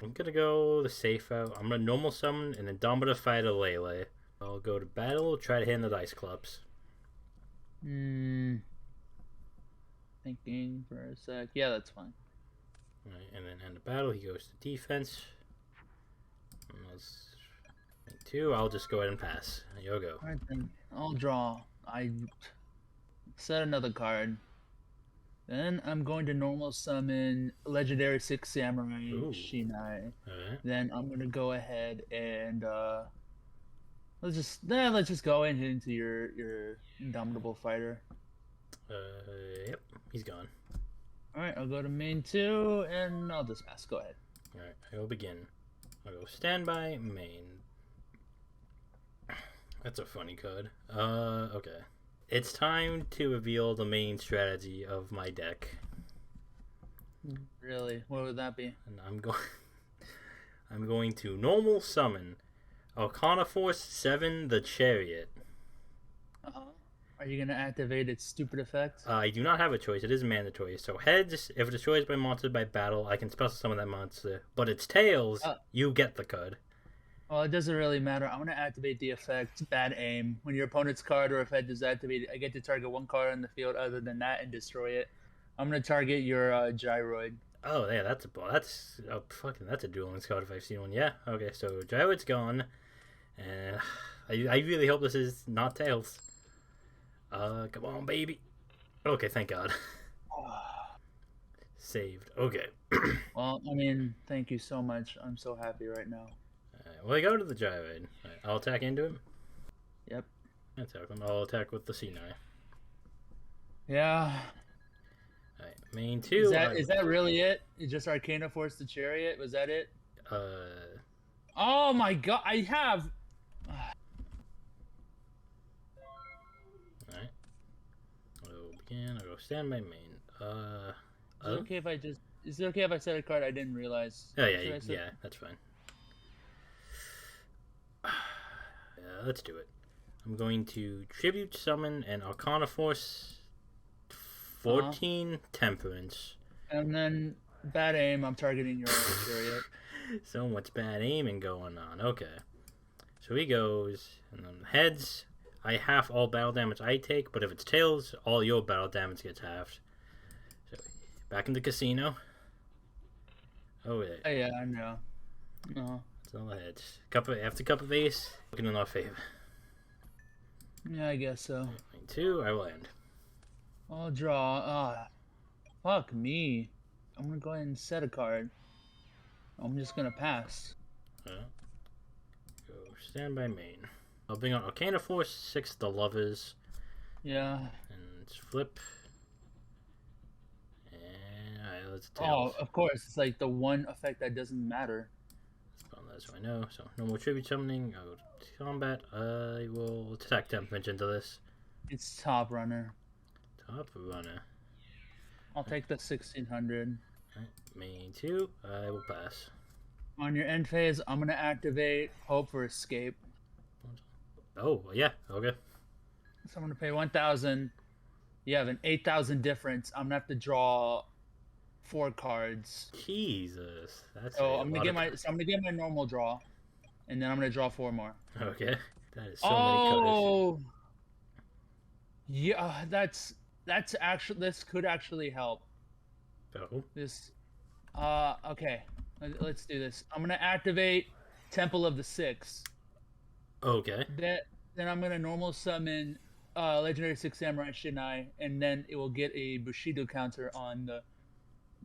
A: I'm gonna go the safe out. I'm gonna normal summon an Indomitable Fighter Lele. I'll go to battle, try to hit in the Dice Clubs.
B: Thinking for a sec. Yeah, that's fine.
A: Right, and then end the battle, he goes to defense. 2. I'll just go ahead and pass. You'll go.
B: Alright then, I'll draw. I set another card. Then I'm going to normal summon Legendary 6 Samurai
A: Ooh.
B: Shien.
A: Alright.
B: Then I'm gonna go ahead and let's just go into your Indomitable Fighter.
A: Yep, he's gone.
B: Alright, I'll go to main 2 and I'll just pass. Go ahead.
A: Alright, I will begin. I'll go standby, main. That's a funny card. Okay. It's time to reveal the main strategy of my deck.
B: Really? What would that be?
A: And I'm going to normal summon Arcana Force 7 the Chariot.
B: Are you gonna activate its stupid effect?
A: I do not have a choice. It is mandatory. So heads, if destroyed by monster by battle, I can special summon that monster. But its tails, you get the card.
B: Well, it doesn't really matter. I'm gonna activate the effect Bad Aim. When your opponent's card or effect is activated, I get to target one card on the field other than that and destroy it. I'm gonna target your Gyroid.
A: Oh yeah, that's a dueling card if I've seen one. Yeah. Okay, so Gyroid's gone, and I really hope this is not tails. Come on, baby. Okay, thank God. Saved. Okay.
B: Well, I mean, thank you so much. I'm so happy right now.
A: Well, I go to the Gyroid. Right, I'll attack into him.
B: Yep.
A: Attack him. I'll attack with the C9.
B: Yeah.
A: Alright, main 2.
B: Is that really it? It's just Arcana Force the Chariot? Was that it?
A: Uh.
B: Oh my God! I have.
A: Alright. I'll begin. I'll go stand by main.
B: Is it okay if I just? Is it okay if I set a card I didn't realize?
A: Oh yeah, yeah, that's fine. Yeah, let's do it. I'm going to tribute summon an Arcana Force 14 Temperance.
B: And then Bad Aim, I'm targeting your Chariot.
A: So much bad aiming going on. Okay. So he goes, and then heads, I half all battle damage I take, but if it's tails, all your battle damage gets halved. So back in the casino. Oh yeah.
B: Oh, yeah, I know. No.
A: It's all the heads. After cup of ace, looking in our favor.
B: Yeah, I guess so.
A: 2, I will end.
B: I'll draw. Fuck me. I'm gonna go ahead and set a card. I'm just gonna pass.
A: Go stand by main. I'll bring out Arcana Force 6 the Lovers.
B: Yeah.
A: And flip. And alright, let's tails.
B: Oh, of course. It's like the one effect that doesn't matter.
A: That's what I know. So no more tribute summoning. I'll go to combat. I will attack Temperance into this.
B: It's Top Runner.
A: Top Runner.
B: I'll take the 1600.
A: Right. Main 2. I will pass.
B: On your end phase, I'm gonna activate Hope for Escape.
A: Oh yeah. Okay.
B: So I'm gonna pay 1,000. You have an 8,000 difference. I'm gonna have to draw 4 cards.
A: Jesus, that's
B: so I'm gonna get my normal draw, and then I'm gonna draw 4 more.
A: Okay, that is so many cards.
B: Yeah, that's actually, this could actually help.
A: Oh.
B: This, okay, let's do this. I'm gonna activate Temple of the Six.
A: Okay.
B: Then I'm gonna normal summon Legendary 6 Samurai Shinai, and then it will get a Bushido counter on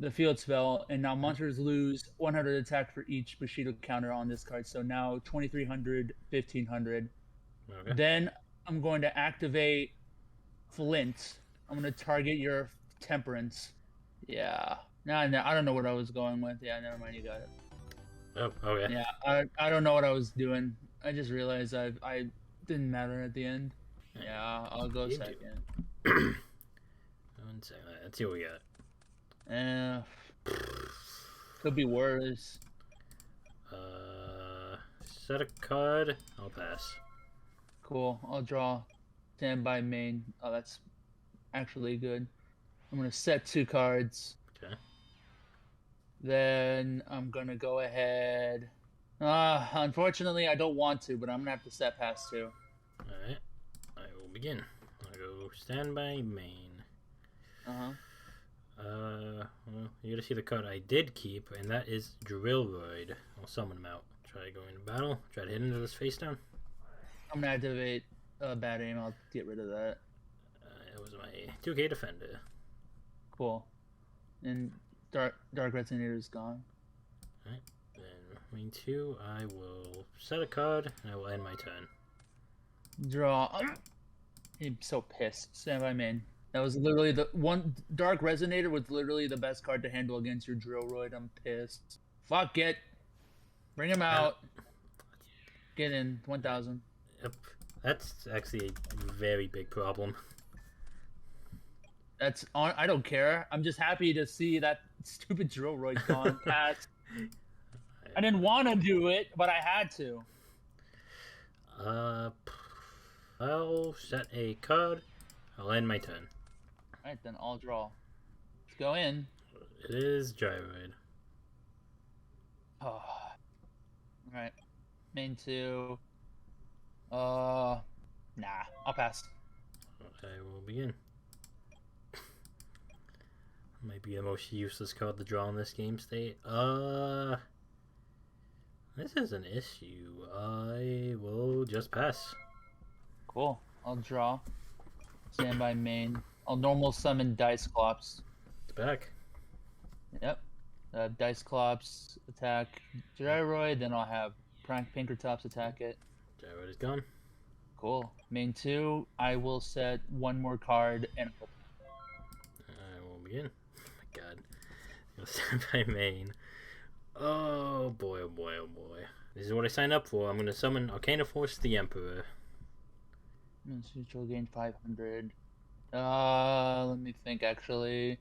B: the field spell, and now monsters lose 100 attack for each Bushido counter on this card. So now 2,300, 1,500.
A: Okay.
B: Then I'm going to activate Flint. I'm going to target your Temperance. Yeah. No, I don't know what I was going with. Yeah, never mind. You got it.
A: Oh, okay.
B: Yeah, I don't know what I was doing. I just realized I didn't matter at the end. Yeah, I'll go second.
A: 1 second. Let's see what we got.
B: Could be worse.
A: Set a card. I'll pass.
B: Cool. I'll draw. Stand by main. Oh, that's actually good. I'm gonna set 2 cards.
A: Okay.
B: Then I'm gonna go ahead. Unfortunately, I don't want to, but I'm gonna have to set pass 2.
A: Alright. I will begin. I'll go stand by main.
B: Uh-huh.
A: Well, you gotta see the card I did keep, and that is Drillroid. I'll summon him out. Try going to battle. Try to hit into this face down.
B: I'm gonna activate bad aim. I'll get rid of that.
A: It was my 2K defender.
B: Cool. And Dark Resonator is gone.
A: Alright, then main 2, I will set a card, and I will end my turn.
B: Draw. I'm so pissed. Stand by main. That was literally the one. Dark Resonator was literally the best card to handle against your Drillroid. I'm pissed. Fuck it. Bring him out. Get in. 1,000.
A: Yep. That's actually a very big problem.
B: That's on. I don't care. I'm just happy to see that stupid Drillroid gone. Pass. I didn't want to do it, but I had to.
A: I'll set a card. I'll end my turn.
B: Alright, then I'll draw. Let's go in.
A: It is Gyroid.
B: Oh. Alright. Main 2. Nah. I'll pass.
A: I will begin. Might be the most useless card to draw in this game state. This is an issue. I will just pass.
B: Cool. I'll draw. Stand by main. I'll normal summon Diceclops.
A: It's back.
B: Yep. Diceclops attack Gyroid, then I'll have Pinkertops attack it.
A: Gyroid is gone.
B: Cool. Main 2, I will set one more card and
A: I will begin. Oh my god. I'll stand by main. Oh boy, oh boy, oh boy. This is what I signed up for. I'm going to summon Arcana Force the Emperor.
B: Neutral gain 500. Let me think actually.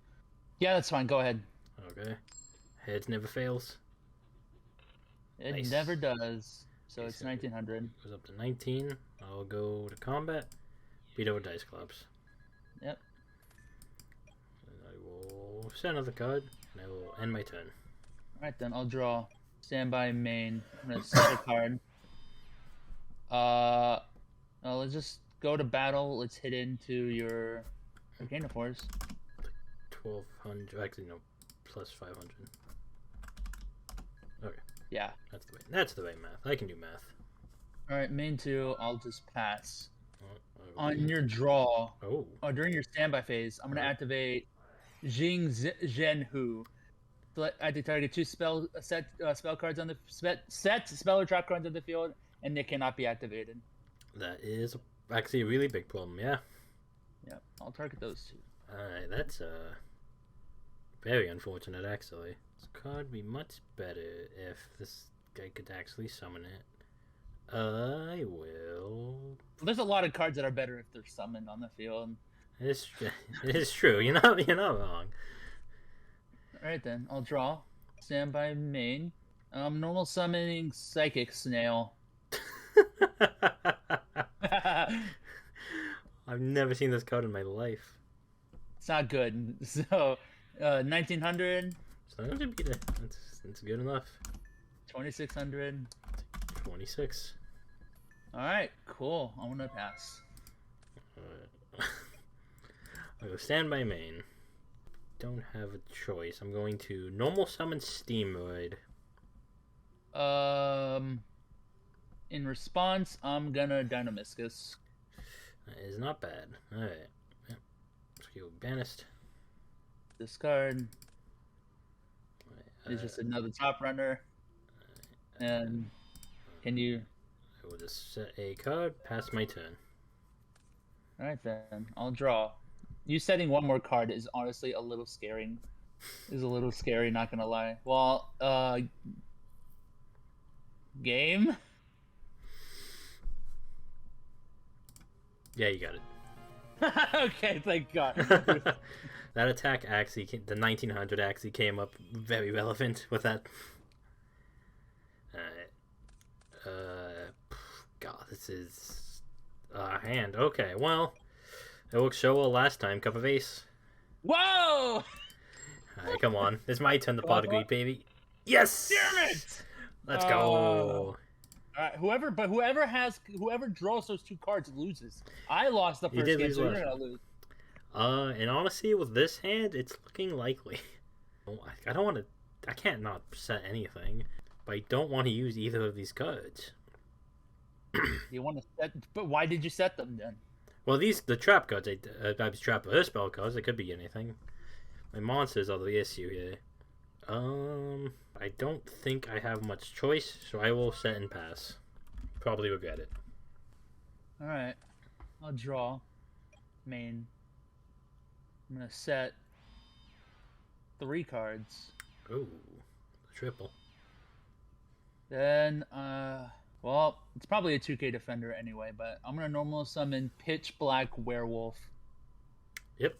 B: Yeah, that's fine. Go ahead.
A: Okay. Heads never fails.
B: It
A: Nice.
B: never does. So
A: Okay,
B: it's
A: so
B: 1900.
A: Goes up to 19. I'll go to combat. Beat over Diceclops.
B: Yep.
A: And I will set another card, and I will end my turn.
B: Alright then, I'll draw. Stand by main. I'm gonna set a card. Let's just go to battle. Let's hit into your Arcana Force.
A: 1200. Actually, no. Plus 500. Okay.
B: Yeah.
A: That's the right math. I can do math.
B: Alright, main 2, I'll just pass.
A: Oh,
B: On your draw,
A: oh.
B: during your standby phase, I'm gonna activate Zhenhu. Add to target 2 spell cards on the set spell or trap cards on the field, and they cannot be activated.
A: That is actually a really big problem, yeah.
B: Yep, I'll target those 2.
A: Alright, that's very unfortunate actually. This card would be much better if this guy could actually summon it. I will.
B: There's a lot of cards that are better if they're summoned on the field.
A: It is true. You're not wrong.
B: Alright then, I'll draw. Stand by main. Normal summoning Psychic Snail.
A: I've never seen this card in my life.
B: It's not good. So, 1900.
A: So I'm gonna beat it. That's good enough.
B: 2600.
A: 26.
B: Alright, cool. I'm gonna pass.
A: I'll go stand by main. Don't have a choice. I'm going to normal summon Steamoid.
B: In response, I'm gonna Dynamiscus.
A: That is not bad. Alright. Yep. Skill banished.
B: Discard. It's just another top runner. And can you?
A: I will just set a card, pass my turn.
B: Alright then, I'll draw. You setting one more card is honestly a little scary. Not gonna lie. Well, game?
A: Yeah, you got it.
B: Okay, thank God.
A: That attack actually, the 1900 actually came up very relevant with that. God, this is a hand. Okay, well, it worked so well last time. Cup of Ace.
B: Whoa!
A: Alright, come on. It's my turn to pot of greed, baby. Yes!
B: Damn it!
A: Let's go.
B: Alright, whoever draws those 2 cards loses. I lost the first game, so you're gonna lose.
A: And honestly, with this hand, it's looking likely. I don't want to. I can't not set anything. But I don't want to use either of these cards.
B: You want to set, but why did you set them then?
A: Well, the trap cards, I was trap her spell cards. They could be anything. My monsters are the issue here. I don't think I have much choice, so I will set and pass. Probably regret it.
B: Alright. I'll draw. Main. I'm gonna set 3 cards.
A: Ooh, triple.
B: Then, well, it's probably a 2K defender anyway, but I'm gonna normal summon Pitch Black Werewolf.
A: Yep.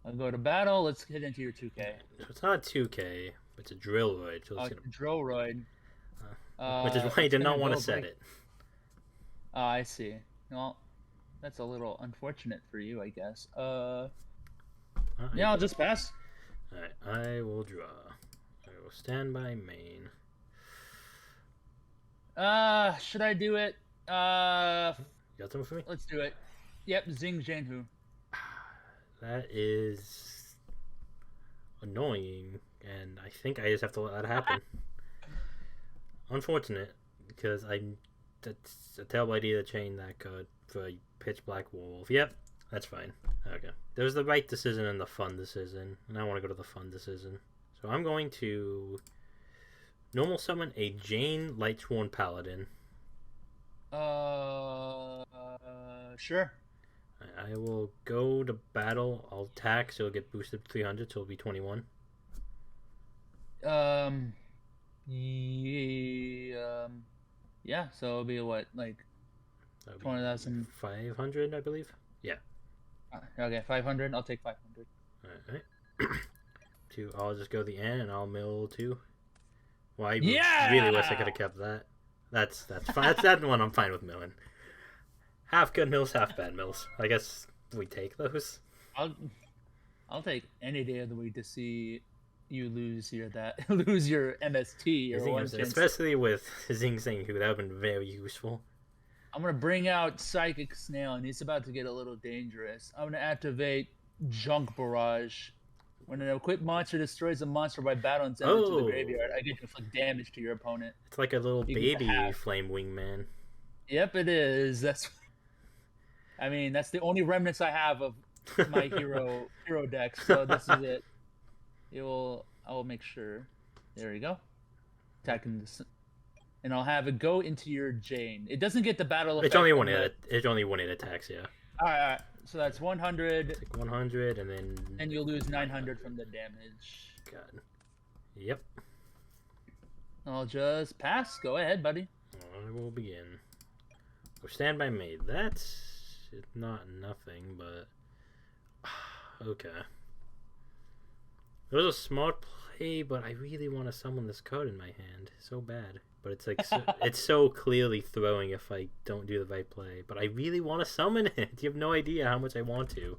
B: I'll go to battle. Let's hit into your 2K.
A: So it's not 2K, but it's a Drillroid. So it's
B: Drillroid.
A: which is why I did not want to set it.
B: Oh, I see. Well, that's a little unfortunate for you, I guess. Yeah, I'll just pass.
A: Alright, I will draw. I will stand by main.
B: Should I do it?
A: You got something for me?
B: Let's do it. Yep, Zing Zhenhu.
A: That is annoying, and I think I just have to let that happen. Unfortunate, because that's a terrible idea to chain that card for a Pitch Black Wolf. Yep, that's fine. Okay. There was the right decision and the fun decision, and I want to go to the fun decision. So I'm going to normal summon a Jane Lightsworn Paladin.
B: Sure.
A: I will go to battle. I'll attack, so it'll get boosted to 300, so it'll be 21. Yeah, so it'll be what, like 20,000? 500, I believe. Yeah.
B: Okay, 500. I'll take 500.
A: Alright. I'll just go the N and I'll mill 2. Well, I really wish I could have kept that. That's fine. That's that one I'm fine with milling. Half good mills, half bad mills. I guess we take those.
B: I'll take any day of the week to see you lose your MST or one chance.
A: Especially with Zing Zing, who that would have been very useful.
B: I'm gonna bring out Psychic Snail, and he's about to get a little dangerous. I'm gonna activate Junk Barrage. When an equipped monster destroys a monster by battle and sends it to the graveyard, I get to inflict damage to your opponent.
A: It's like a little baby Flame Wingman.
B: Yep, it is. That's the only remnants I have of my hero deck. So this is it. I will make sure. There you go. Attacking this, and I'll have it go into your Jane. It doesn't get the battle effect.
A: It's only one hit. It's only one hit attacks. Yeah.
B: All right. So that's 100.
A: Take 100, and then.
B: And you'll lose 900 from the damage.
A: God. Yep.
B: I'll just pass. Go ahead, buddy.
A: I will begin. Or stand by maid. That's not nothing, but okay. It was a smart play, but I really want to summon this card in my hand so bad. But it's like it's so clearly throwing if I don't do the right play. But I really want to summon it. You have no idea how much I want to.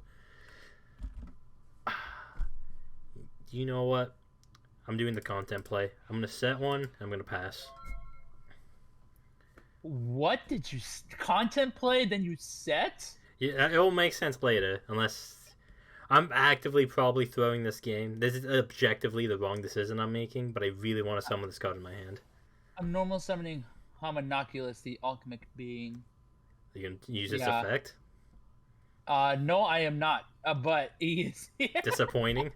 A: You know what? I'm doing the content play. I'm gonna set one. I'm gonna pass.
B: What did you content play? Then you set?
A: Yeah, it will make sense later, unless I'm actively probably throwing this game. This is objectively the wrong decision I'm making, but I really want to summon this card in my hand.
B: I'm normal summoning Homunculus, the alchemic being.
A: You can use this effect?
B: No, I am not. But he is.
A: Disappointing.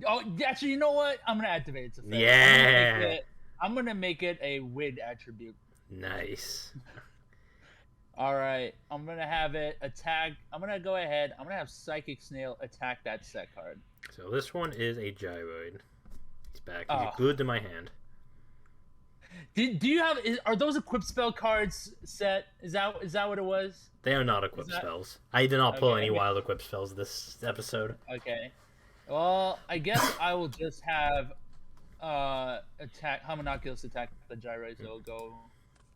B: Oh, actually, you know what? I'm gonna activate its effect.
A: Yeah.
B: I'm gonna make it a wid attribute.
A: Nice.
B: All right, I'm gonna have it attack. I'm gonna go ahead. I'm gonna have Psychic Snail attack that set card.
A: So this one is a Gyroid. He's back. He's glued to my hand.
B: Do you have? Are those equipped spell cards set? Is that what it was?
A: They are not equipped spells. I did not pull any wild equipped spells this episode.
B: Okay. Well, I guess I will just have Homunculus attack the Gyroid, so it'll go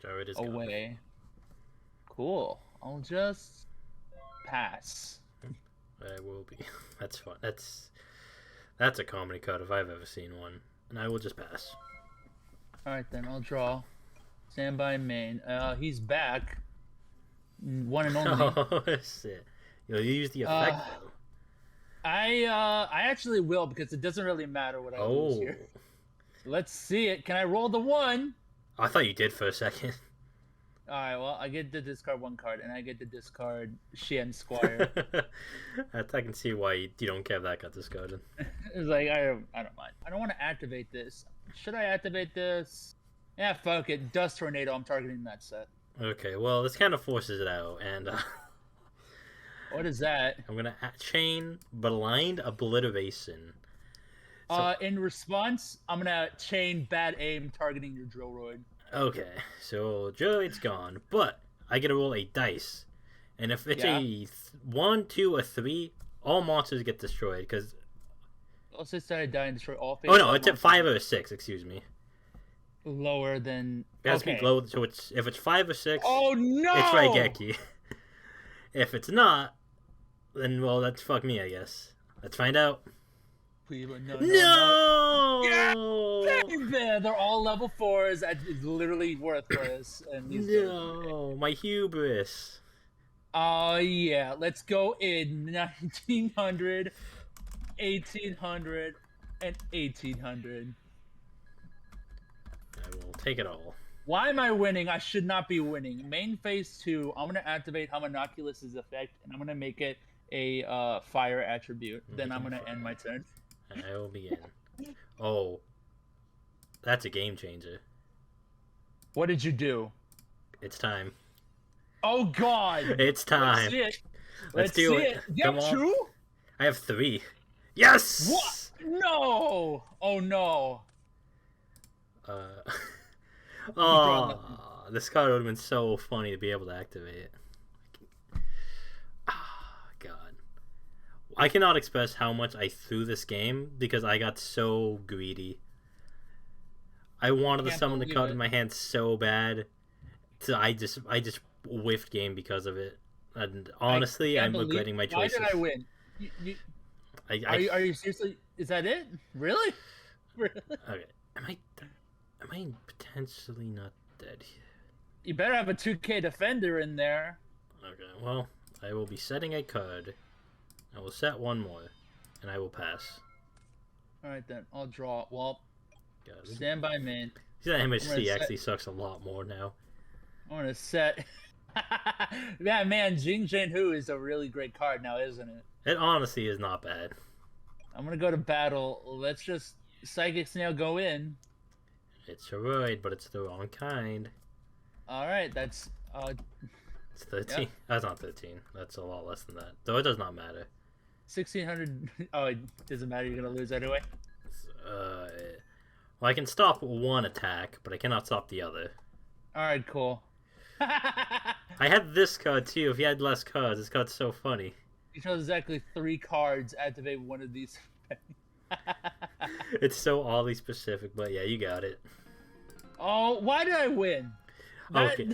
A: Gyroid is
B: away.
A: Gone.
B: Cool. I'll just pass.
A: I will be. That's fun. That's a comedy card if I've ever seen one. And I will just pass.
B: Alright then, I'll draw. Stand by main. He's back. One and only.
A: Oh shit. You'll use the effect though. I
B: actually will, because it doesn't really matter what I lose here. Let's see it. Can I roll the 1?
A: I thought you did for a second.
B: Alright, well, I get to discard 1 card, and I get to discard Shien Squire.
A: I can see why you don't care if that got discarded.
B: It's like, I don't mind. I don't want to activate this. Should I activate this? Yeah, fuck it. Dust Tornado, I'm targeting that set.
A: Okay, well, this kind of forces it out, and...
B: What is that?
A: I'm gonna chain Blind Obliteration. So,
B: In response, I'm gonna chain Bad Aim targeting your Drillroid.
A: okay, so Droid's gone, but I get to roll a dice. And if it's a 1, 2, or 3, all monsters get destroyed, because...
B: Let's just try to die and destroy all face.
A: Oh no, it's at 5 or 6, excuse me.
B: Lower than...
A: It has to be low, so if it's 5 or 6,
B: oh no!
A: it's Raigeki. If it's not, then, well, that's fuck me, I guess. Let's find out.
B: No! Yeah, they're all level 4s. It's literally worthless. And
A: No, my hubris.
B: Oh, yeah. Let's go in 1900, 1800, and 1800.
A: I will take it all.
B: Why am I winning? I should not be winning. Main phase 2, I'm going to activate Homunculus' effect, and I'm going to make it a fire attribute. Then I'm going to end my turn.
A: I will begin. Oh. That's a game changer.
B: What did you do?
A: It's time.
B: Oh, God!
A: It's time.
B: Let's see it.
A: Let's do it.
B: You
A: Come
B: have
A: on.
B: 2?
A: I have 3. Yes!
B: What? No! Oh, no.
A: Oh, this card would have been so funny to be able to activate it. Ah, God. I cannot express how much I threw this game because I got so greedy. I wanted to summon the card in my hand so bad. So I just whiffed game because of it. And honestly, I'm regretting my choices.
B: Why did I win? Are you seriously? Is that it? Really? Really?
A: Okay. Am I potentially not dead here?
B: You better have a 2K defender in there.
A: Okay, well, I will be setting a card. I will set 1 more, and I will pass.
B: Alright then, I'll draw. Well,
A: God,
B: stand by main.
A: See, that MHC actually sucks a lot more now.
B: I'm gonna set... Yeah, man, Jing Hu is a really great card now, isn't it?
A: It honestly is not bad.
B: I'm gonna go to battle. Let's just Psychic Snail go in.
A: It's Heroid, but it's the wrong kind.
B: Alright, that's...
A: It's 13.
B: Yep.
A: That's not 13. That's a lot less than that. Though it does not matter.
B: 1600... Oh, it doesn't matter, you're gonna lose anyway.
A: Well, I can stop 1 attack, but I cannot stop the other.
B: Alright, cool.
A: I had this card too. If you had less cards, this card's so funny.
B: You chose exactly 3 cards. Activate one of these.
A: It's so oddly specific, but yeah, you got it.
B: Oh, why did I win?
A: Okay.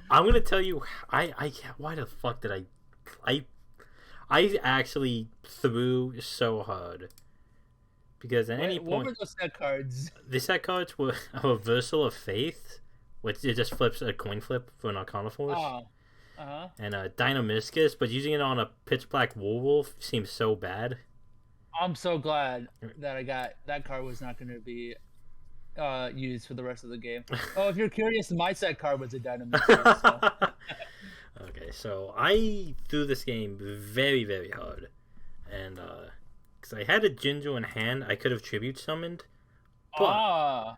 A: I'm gonna tell you, why the fuck did I actually threw so hard. Because at any point...
B: What were those set cards?
A: The set cards were a Reversal of Faith, which it just flips a coin flip for an Arcana Force.
B: Oh. Uh-huh.
A: And Dynamiscus, but using it on a Pitch Black Werewolf seems so bad.
B: I'm so glad that I got... That card was not going to be used for the rest of the game. Oh, if you're curious, my set card was a Dynamiscus. So.
A: Okay, so I threw this game very, very hard. And, because I had a Ginger in hand, I could have Tribute Summoned. But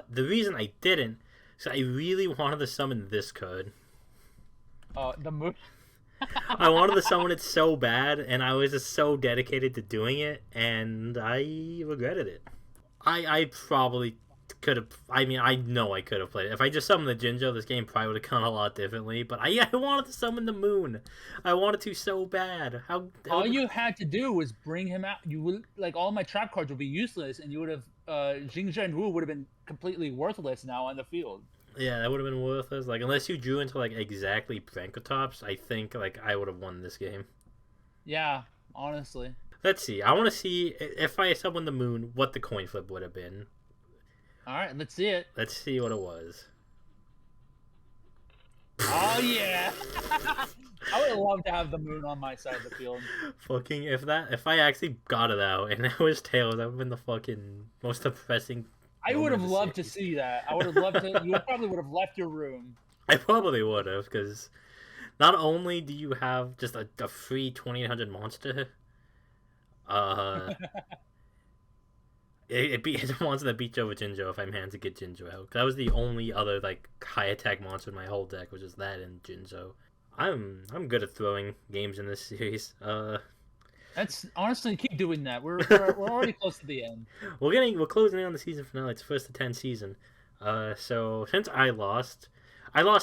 A: the reason I didn't, is I really wanted to summon this card.
B: The move.
A: I wanted to summon it so bad, and I was just so dedicated to doing it, and I regretted it. I probably could have... I mean, I know I could have played it. If I just summoned the Ginger, this game probably would have gone a lot differently, but I wanted to summon the Moon. I wanted to so bad.
B: All you had to do was bring him out. You would... Like, all my trap cards would be useless, and you would have... Jing Wu would have been completely worthless now on the field.
A: Yeah, that would have been worthless. Like, unless you drew into, like, exactly Brankotops, I think, like, I would have won this game.
B: Yeah, honestly.
A: Let's see. I want to see, if I summoned the Moon, what the coin flip would have been.
B: Alright, let's see it.
A: Let's see what it was.
B: Oh, yeah! I would love to have the Moon on my side of the field.
A: Fucking, if I actually got it out, and it was Tails, that would have been the fucking most depressing
B: I
A: No
B: would have loved to
A: Mercedes.
B: see that. I would have loved to. You probably would have left your room.
A: I probably would have, because not only do you have just a free 2800 monster, uh, it's a monster that beats over Jinjo if I manage to get Jinjo out. That was the only other like high attack monster in my whole deck, was just that and Jinjo. I'm good at throwing games in this series.
B: That's honestly, keep doing that. We're already close to the end.
A: We're closing in on the season finale. It's first to 10 season. So since I lost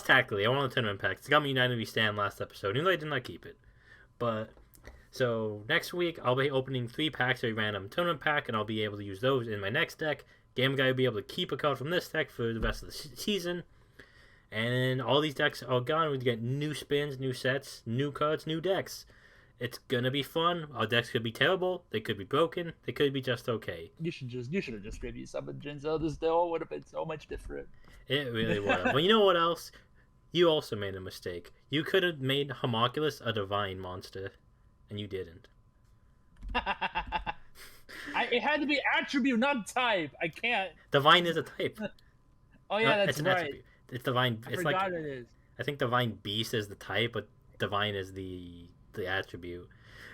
A: tactically. I won the tournament pack. It's got me United We Stand last episode, even though I did not keep it. But so next week I'll be opening 3 packs of a random tournament pack, and I'll be able to use those in my next deck. GamerGuy will be able to keep a card from this deck for the rest of the season. And all these decks are gone. We get new spins, new sets, new cards, new decks. It's gonna be fun. Our decks could be terrible. They could be broken. They could be just okay.
B: You should have just maybe summoned Jinzo. This duel would have been so much different.
A: It really would have. Well, you know what else? You also made a mistake. You could have made Homunculus a divine monster, and you didn't.
B: It had to be attribute, not type. I can't.
A: Divine is a type.
B: Oh yeah, that's
A: it's an
B: right.
A: attribute. It's divine.
B: I
A: It's
B: forgot
A: like
B: it is.
A: I think divine beast is the type, but divine is the attribute.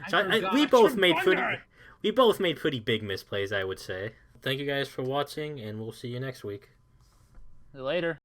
B: I
A: So
B: forgot.
A: we both made
B: Thunder!
A: pretty big misplays, I would say. Thank you guys for watching, and we'll see you next week.
B: Later.